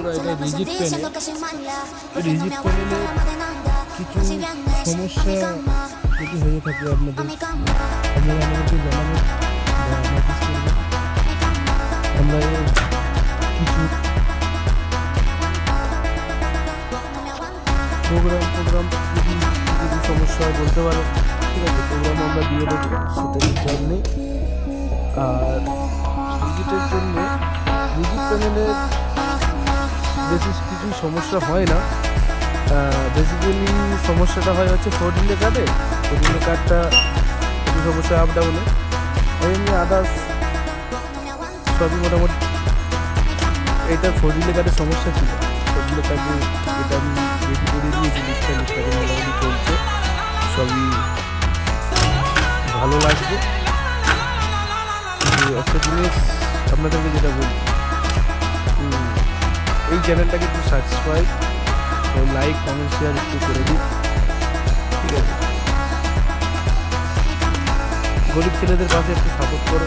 বন্ধুরা, এটা rigid panel. Rigid প্যানেলে কিছু সমস্যা যদি হয়ে থাকে আপনাদের, আপনারা আমাদেরকে জানাবেন বা মেসেজ করবেন। আমরা কিছু প্রোগ্রাম যদি সমস্যা হয় বলতে পারো, ঠিক আছে, প্রোগ্রাম আমরা দিয়ে দেবো, সেটা কিছু আর নেই। আর রিজিটের জন্য রিজিট প্যানেলে বেশি কিছু সমস্যা হয় না। বেসিক্যালি সমস্যাটা হয় হচ্ছে 4 ডিলে কার্ডে। 4 ডিলে কার্ডটা কিছু সমস্যা আপ ডাউনে, এমনি আদার্স সবই মোটামুটি। এটা 4 ডিলে কার্ডের সমস্যা ছিল। 4 ডিলে কার্ডে এটা আমি রেডি করে দিয়েছি, লিস্টটা মোটামুটি চলছে, সবই ভালো লাগবে। একটা জিনিস আপনাদেরকে যেটা বলছি, এই চ্যানেলটাকে একটু সাবস্ক্রাইব, লাইক, কমেন্ট, শেয়ার একটু করে দিন, ঠিক আছে। গরিব ছেলেদের পাশে একটু সাপোর্ট করো।